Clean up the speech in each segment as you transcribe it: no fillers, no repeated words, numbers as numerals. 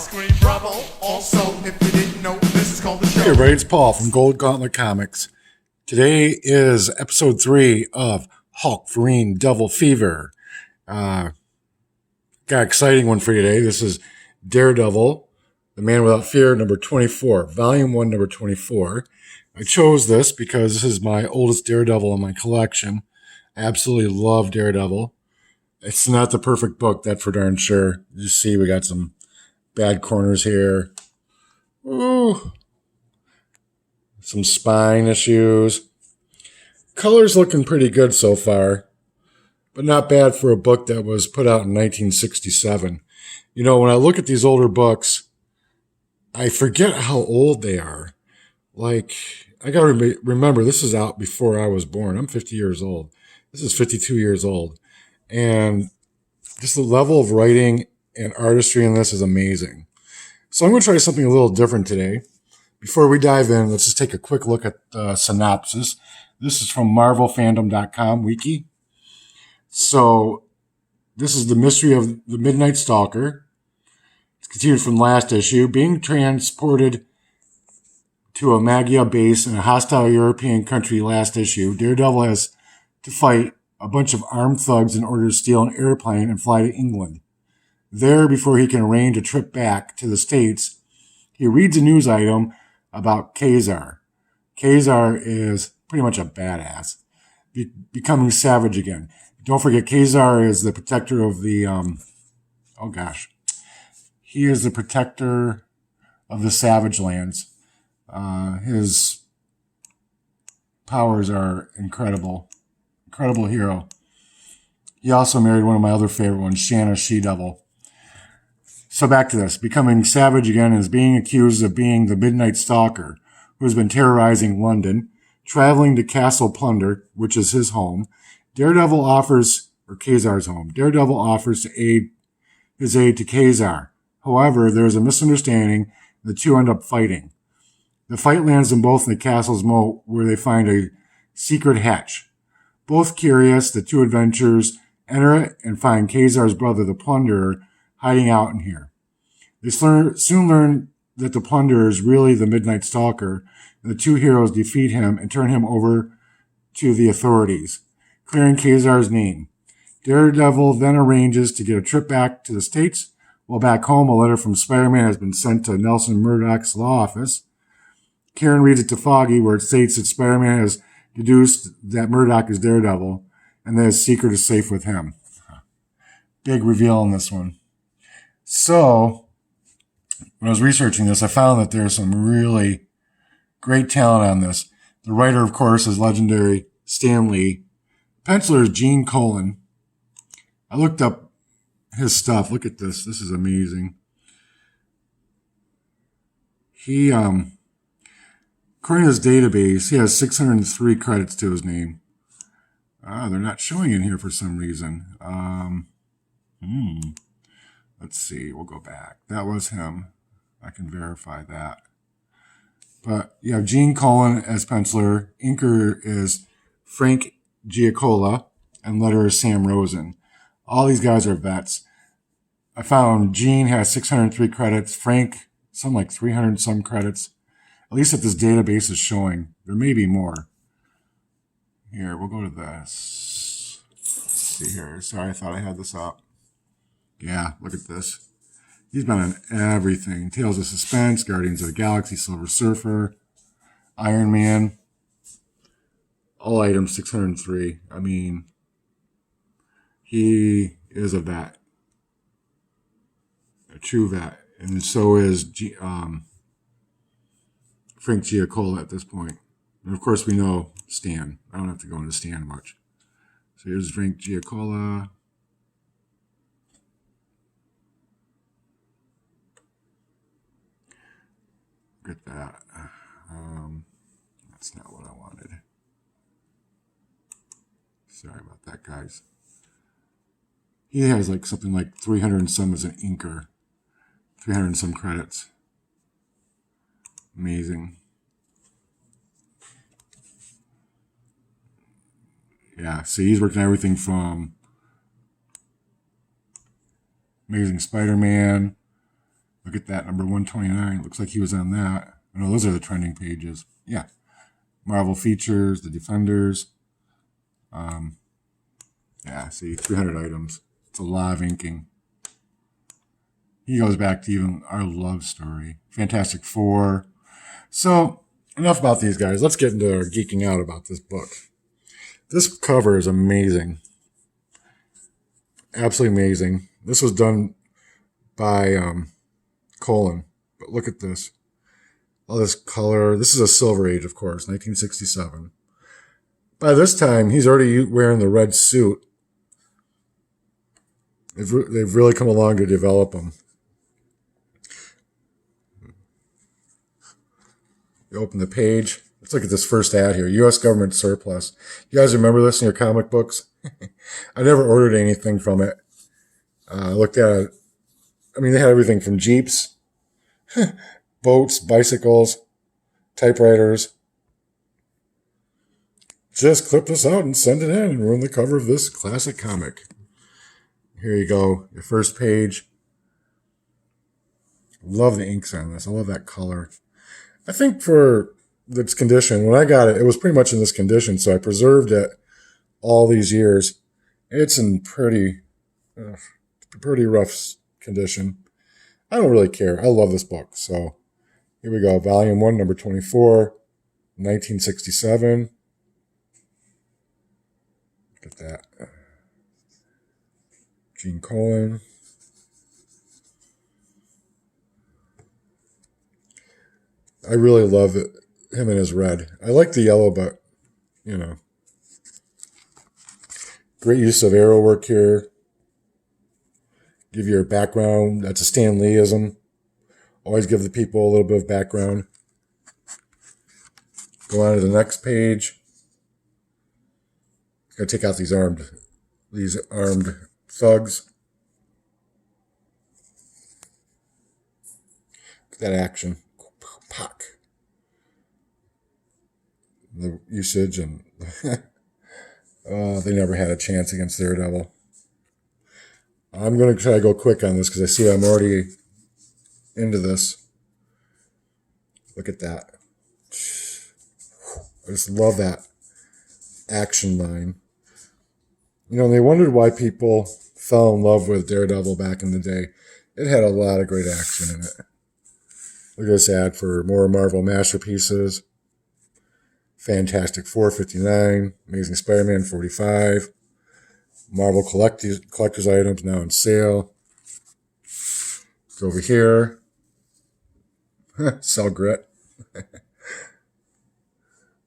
scream bravo. Also, if you didn't know, this is called the show. Hey everybody, it's Paul from Gauntlet Comics. Today is episode 3 of Hulkverine Devil Fever. Got an exciting one for you today. This is Daredevil, The Man Without Fear, number 24, volume 1, number 24. I chose this because this is my oldest Daredevil in my collection. I absolutely love Daredevil. It's not the perfect book, that's for darn sure. You see we got some bad corners here. Ooh. Some spine issues. Color's looking pretty good so far, but not bad for a book that was put out in 1967. You know, when I look at these older books, I forget how old they are. Like, I got to remember, this is out before I was born. I'm 50 years old. This is 52 years old. And just the level of writing and artistry in this is amazing. So I'm going to try something a little different today. Before we dive in, let's just take a quick look at the synopsis. This is from MarvelFandom.com wiki. So this is the mystery of the Midnight Stalker. It's continued from last issue. Being transported to a Magia base in a hostile European country last issue, Daredevil has to fight a bunch of armed thugs in order to steal an airplane and fly to England. There, before he can arrange a trip back to the States, he reads a news item about Ka-Zar. Ka-Zar is pretty much a badass, becoming savage again. Don't forget, Ka-Zar is the protector of the, he is the protector of the Savage Lands. His powers are incredible. Incredible hero. He also married one of my other favorite ones, Shanna She-Devil. So back to this. Becoming savage again is being accused of being the Midnight Stalker, who has been terrorizing London, traveling to Castle Plunderer, which is his home. Daredevil offers, or Ka-Zar's home, Daredevil offers his aid to Ka-Zar. However, there is a misunderstanding, and the two end up fighting. The fight lands them both in the castle's moat, where they find a secret hatch. Both curious, the two adventurers enter it and find Ka-Zar's brother, the Plunderer, hiding out in here. They soon learn that the Plunderer is really the Midnight Stalker, and the two heroes defeat him and turn him over to the authorities, clearing Ka-Zar's name. Daredevil then arranges to get a trip back to the States. While back home, a letter from Spider-Man has been sent to Nelson Murdock's law office. Karen reads it to Froggy, where it states that Spider-Man has deduced that Murdock is Daredevil, and that his secret is safe with him. Big reveal in this one. So, when I was researching this, I found that there's some really great talent on this. The writer, of course, is legendary Stan Lee. Penciler is Gene Coleman. I looked up his stuff. Look at this. This is amazing. He, according to his database, he has 603 credits to his name. They're not showing in here for some reason. Let's see. We'll go back. That was him. I can verify that. But you have Gene Coleman as penciler. Inker is Frank Giacoia, and letterer is Sam Rosen. All these guys are vets. I found Gene has 603 credits. Frank, something like 300 some credits. At least that this database is showing. There may be more. Here, we'll go to this. Let's see here. Sorry, I thought I had this up. Yeah, look at this. He's been on everything. Tales of Suspense, Guardians of the Galaxy, Silver Surfer, Iron Man. All items 603. I mean, he is a vet. A true vet. And so is Frank Giacoia at this point. And of course we know Stan. I don't have to go into Stan much. So here's Frank Giacoia. Look at that. That's not what I wanted. Sorry about that, guys. He has like something like 300 and some as an inker. 300 and some credits. Amazing. Yeah, see, he's worked on everything from Amazing Spider-Man, Look at that, number 129. Looks like he was on that. Oh, no, those are the trending pages. Yeah. Marvel features, the Defenders. Yeah, see, 300 items. It's a lot of inking. He goes back to even our love story. Fantastic Four. So, enough about these guys. Let's get into our geeking out about this book. This cover is amazing. Absolutely amazing. This was done by Coleman. But look at this. All this color. This is a Silver Age, of course, 1967. By this time, he's already wearing the red suit. They've really come along to develop him. You open the page. Let's look at this first ad here. U.S. government surplus. You guys remember this in your comic books? I never ordered anything from it. I looked at it. I mean, they had everything from Jeeps, boats, bicycles, typewriters. Just clip this out and send it in and ruin the cover of this classic comic. Here you go. Your first page. Love the inks on this. I love that color. I think for its condition, when I got it, it was pretty much in this condition, so I preserved it all these years. It's in pretty rough condition. I don't really care. I love this book. So here we go. Volume 1, number 24, 1967. Look at that. Gene Coleman. I really love it, him in his red. I like the yellow, but, you know. Great use of arrow work here. Give you a background. That's a Stan Lee-ism. Always give the people a little bit of background. Go on to the next page. Gotta take out these armed thugs. Look at that action. Pock. The usage and they never had a chance against Daredevil. I'm going to try to go quick on this because I see I'm already into this. Look at that. I just love that action line. You know, they wondered why people fell in love with Daredevil back in the day. It had a lot of great action in it. Look at this ad for more Marvel Masterpieces. Fantastic Four, 59. Amazing Spider-Man, 45. Marvel collector's items now on sale. Go over here. Sell grit.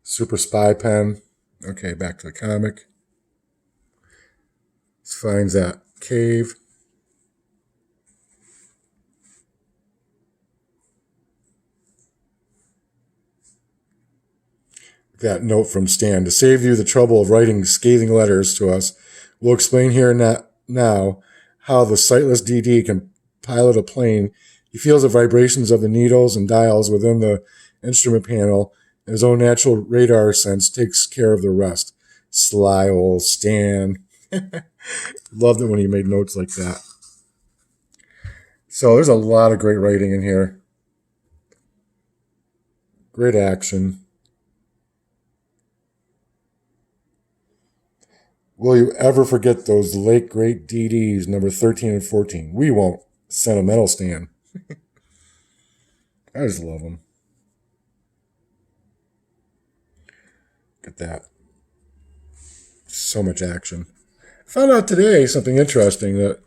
Super Spy Pen. Okay, back to the comic. Finds that cave. That note from Stan. To save you the trouble of writing scathing letters to us, we'll explain here now how the sightless DD can pilot a plane. He feels the vibrations of the needles and dials within the instrument panel, and his own natural radar sense takes care of the rest. Sly old Stan. Loved it when he made notes like that. So there's a lot of great writing in here. Great action. Will you ever forget those late great DDs, number 13 and 14? We won't. Sentimental Stan. I just love them. Look at that. So much action. I found out today something interesting, that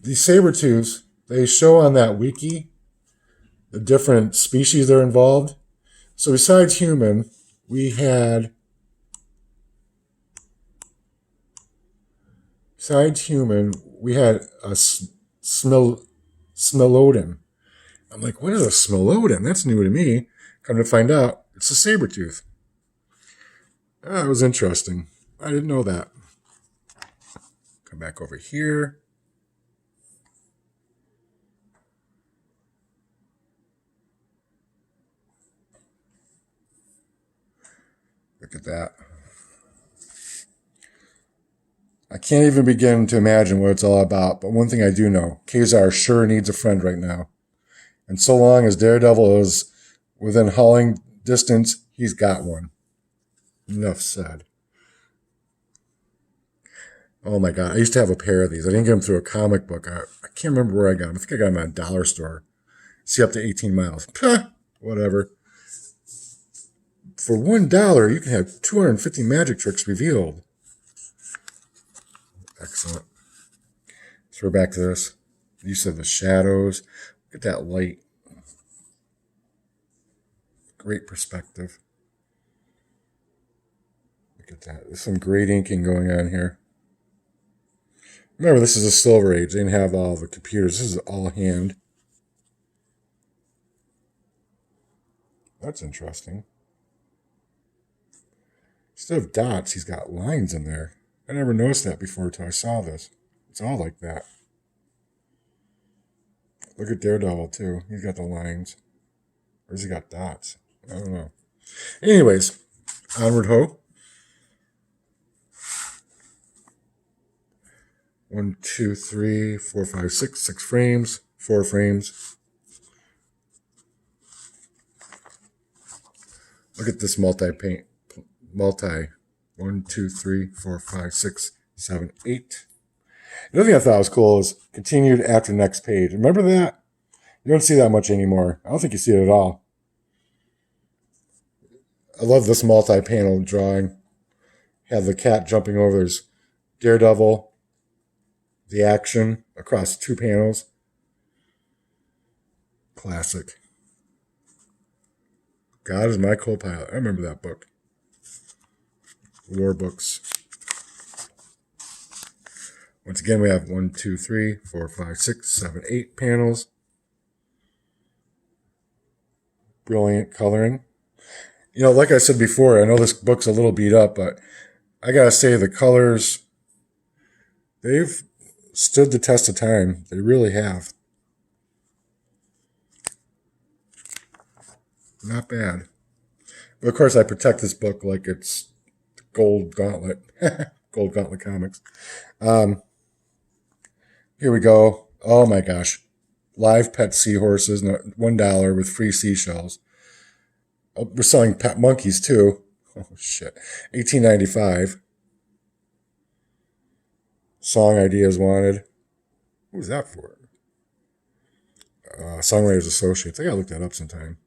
the Sabertooths, they show on that wiki the different species that are involved. So besides human, we had a Smilodon. I'm like, what is a Smilodon? That's new to me. Come to find out, it's a Sabertooth. It was interesting. I didn't know that. Come back over here. Look at that. I can't even begin to imagine what it's all about, but one thing I do know, Ka-Zar sure needs a friend right now. And so long as Daredevil is within hauling distance, he's got one. Enough said. Oh my God. I used to have a pair of these. I didn't get them through a comic book. I can't remember where I got them. I think I got them at a dollar store. See, up to 18 miles. Whatever. For $1, you can have 250 magic tricks revealed. Excellent. So we're back to this. Use of the shadows. Look at that light. Great perspective. Look at that. There's some great inking going on here. Remember, this is a Silver Age. They didn't have all the computers. This is all hand. That's interesting. Instead of dots, he's got lines in there. I never noticed that before until I saw this. It's all like that. Look at Daredevil, too. He's got the lines. Or has he got dots? I don't know. Anyways, onward ho. 1, 2, 3, 4, 5, 6. 6 frames. 4 frames. Look at this multi-paint. 1, 2, 3, 4, 5, 6, 7, 8. The other thing I thought was cool is continued after next page. Remember that? You don't see that much anymore. I don't think you see it at all. I love this multi-panel drawing. Have the cat jumping over. There's Daredevil, the action across 2 panels. Classic. God is my co-pilot. I remember that book. War books. Once again, we have 1, 2, 3, 4, 5, 6, 7, 8 panels. Brilliant coloring. You know, like I said before, I know this book's a little beat up, but I gotta say the colors, they've stood the test of time. They really have. Not bad. But of course, I protect this book like it's Gold Gauntlet. Gold Gauntlet Comics. Here we go. Oh my gosh. Live pet seahorses, $1 with free seashells. Oh, we're selling pet monkeys too. Oh shit. $18.95. Song ideas wanted. Who's that for? Songwriters Associates. I gotta look that up sometime.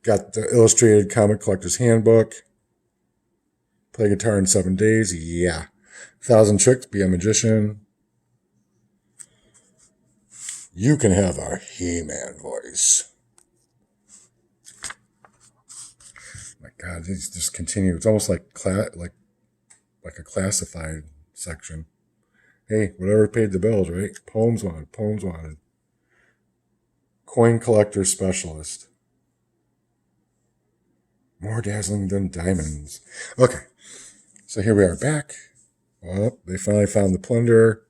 Got the illustrated comic collector's handbook. Play guitar in 7 days. Yeah. 1,000 tricks. Be a magician. You can have a He-Man voice. My God, these just continue. It's almost like a classified section. Hey, whatever paid the bills, right? Poems wanted. Poems wanted. Coin collector specialist. More dazzling than diamonds. Okay, so here we are back. Oh, they finally found the Plunderer.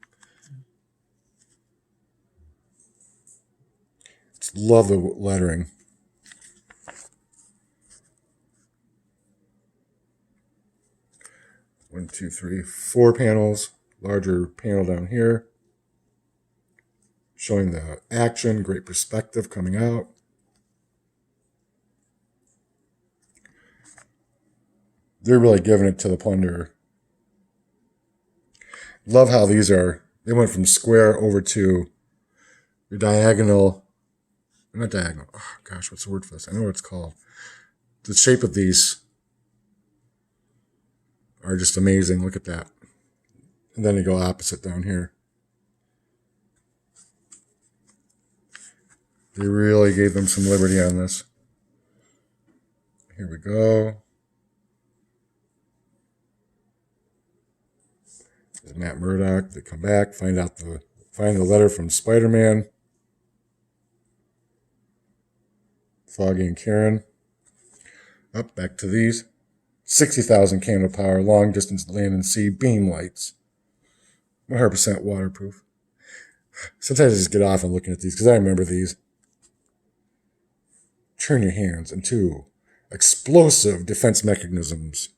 Love the lettering. One, two, three, 4 panels. Larger panel down here. Showing the action. Great perspective coming out. They're really giving it to the Plunderer. Love how these are. They went from square over to your diagonal. Not diagonal. Oh, gosh, what's the word for this? I know what it's called. The shape of these are just amazing. Look at that. And then you go opposite down here. They really gave them some liberty on this. Here we go. There's Matt Murdock. They come back, find the letter from Spider-Man. Froggy and Karen. Up back to these. 60,000 candle power, long distance land and sea, beam lights. 100% waterproof. Sometimes I just get off on looking at these because I remember these. Turn your hands into explosive defense mechanisms.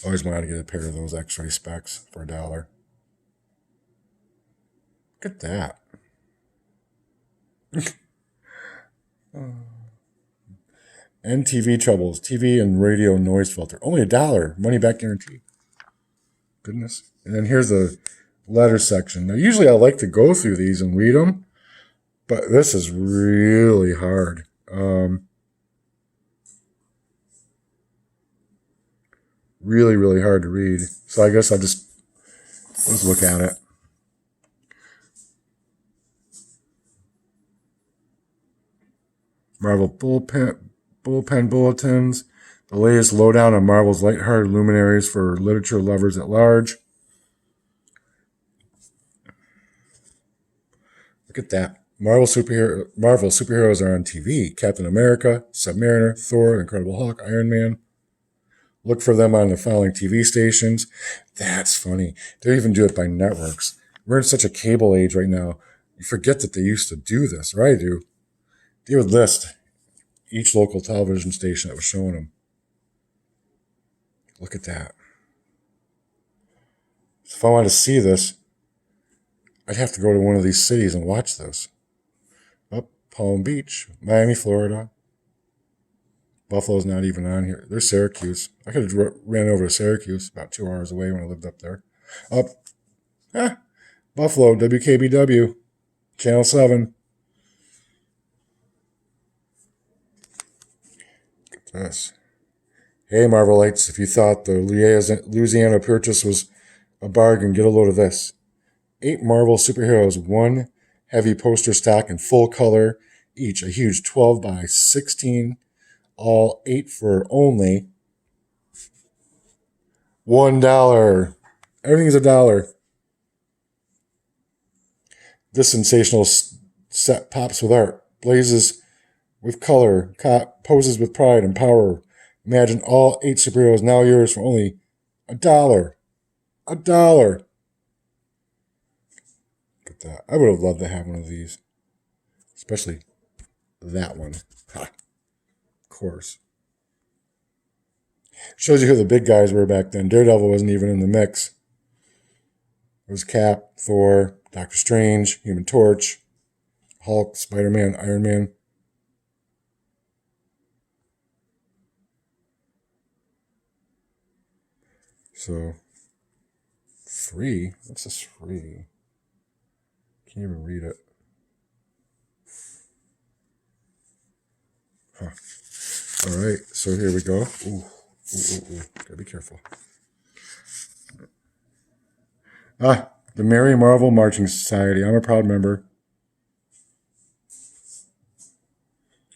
Always wanted to get a pair of those X-ray specs for $1. Look at that. NTV troubles, TV and radio noise filter. Only $1, money back guarantee. Goodness. And then here's the letter section. Now, usually I like to go through these and read them, but this is really hard. Really, really hard to read. So I guess let's look at it. Marvel bullpen bulletins. The latest lowdown on Marvel's lighthearted luminaries for literature lovers at large. Look at that. Marvel superheroes are on TV. Captain America, Submariner, Thor, Incredible Hulk, Iron Man. Look for them on the following TV stations. That's funny. They even do it by networks. We're in such a cable age right now. You forget that they used to do this, or I do. They would list each local television station that was showing them. Look at that. So if I wanted to see this, I'd have to go to one of these cities and watch this. Palm Beach, Miami, Florida. Buffalo's not even on here. There's Syracuse. I could have ran over to Syracuse, about 2 hours away when I lived up there. Buffalo, WKBW, Channel 7. Look at this. Hey, Marvelites, if you thought the Louisiana Purchase was a bargain, get a load of this. 8 Marvel superheroes, 1 heavy poster stock in full color, each a huge 12 by 16, all 8 for only $1. Everything's $1. This sensational set pops with art, blazes with color, poses with pride and power. Imagine all 8 superheroes now yours for only $1. $1. Look at that. I would have loved to have one of these. Especially that one. Ha. Of course. Shows you who the big guys were back then. Daredevil wasn't even in the mix. It was Cap, Thor, Doctor Strange, Human Torch, Hulk, Spider-Man, Iron Man. So, free? What's this free? Can't even read it. Huh. All right, so here we go. Ooh. Gotta be careful. The Merry Marvel Marching Society. I'm a proud member.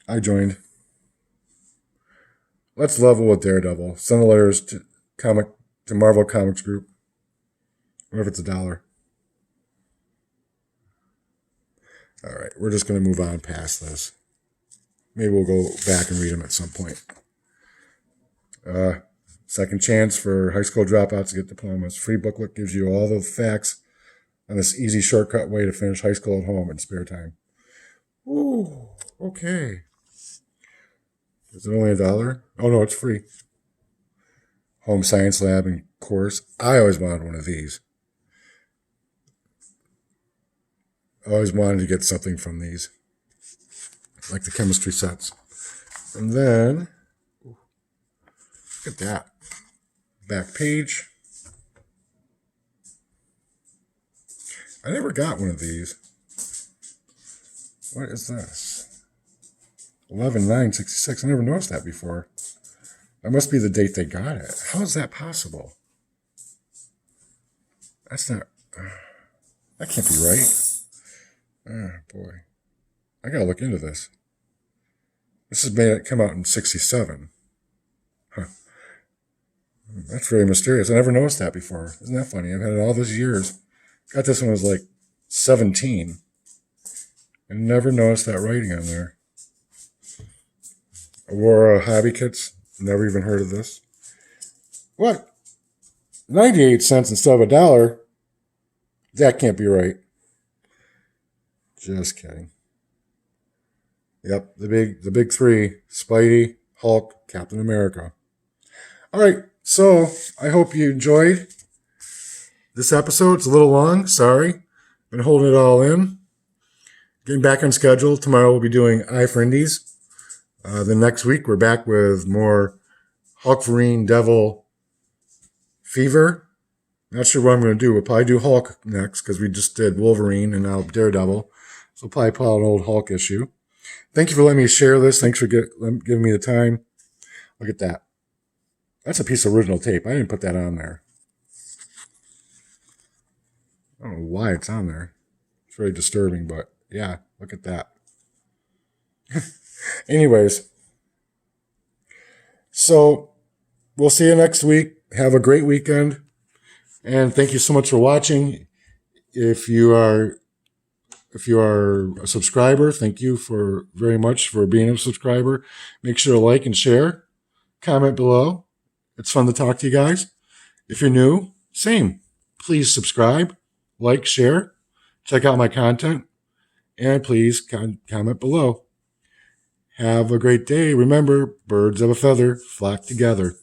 I joined. Let's level with Daredevil. Send the letters to Marvel Comics Group. What if it's $1? All right, we're just going to move on past this. Maybe we'll go back and read them at some point. Second chance for high school dropouts to get diplomas. Free booklet gives you all the facts on this easy shortcut way to finish high school at home in spare time. Ooh, okay. Is it only $1? Oh, no, it's free. Home Science Lab and course. I always wanted one of these. I always wanted to get something from these. Like the chemistry sets. And then, look at that. Back page. I never got one of these. What is this? 11/9/66. I never noticed that before. That must be the date they got it. How is that possible? That's not... that can't be right. Oh, boy. I gotta look into this. This is made it come out in 67. Huh. That's very mysterious. I never noticed that before. Isn't that funny? I've had it all those years. Got this when I was like 17. And never noticed that writing on there. Aurora Hobby Kits. Never even heard of this. What? 98 cents instead of $1? That can't be right. Just kidding. Yep, the big three. Spidey, Hulk, Captain America. All right, so I hope you enjoyed this episode. It's a little long, sorry. Been holding it all in. Getting back on schedule. Tomorrow we'll be doing Eye for Indies. The next week we're back with more Hulkverine Devil Fever. Not sure what I'm going to do. We'll probably do Hulk next because we just did Wolverine and now Daredevil. So we'll probably pull out an old Hulk issue. Thank you for letting me share this. Thanks for giving me the time. Look at that. That's a piece of original tape. I didn't put that on there. I don't know why it's on there. It's very disturbing, but yeah, look at that. Anyways, so we'll see you next week. Have a great weekend. And thank you so much for watching. If you are a subscriber, thank you very much for being a subscriber. Make sure to like and share. Comment below. It's fun to talk to you guys. If you're new, same. Please subscribe, like, share, check out my content, and please comment below. Have a great day. Remember, birds of a feather flock together.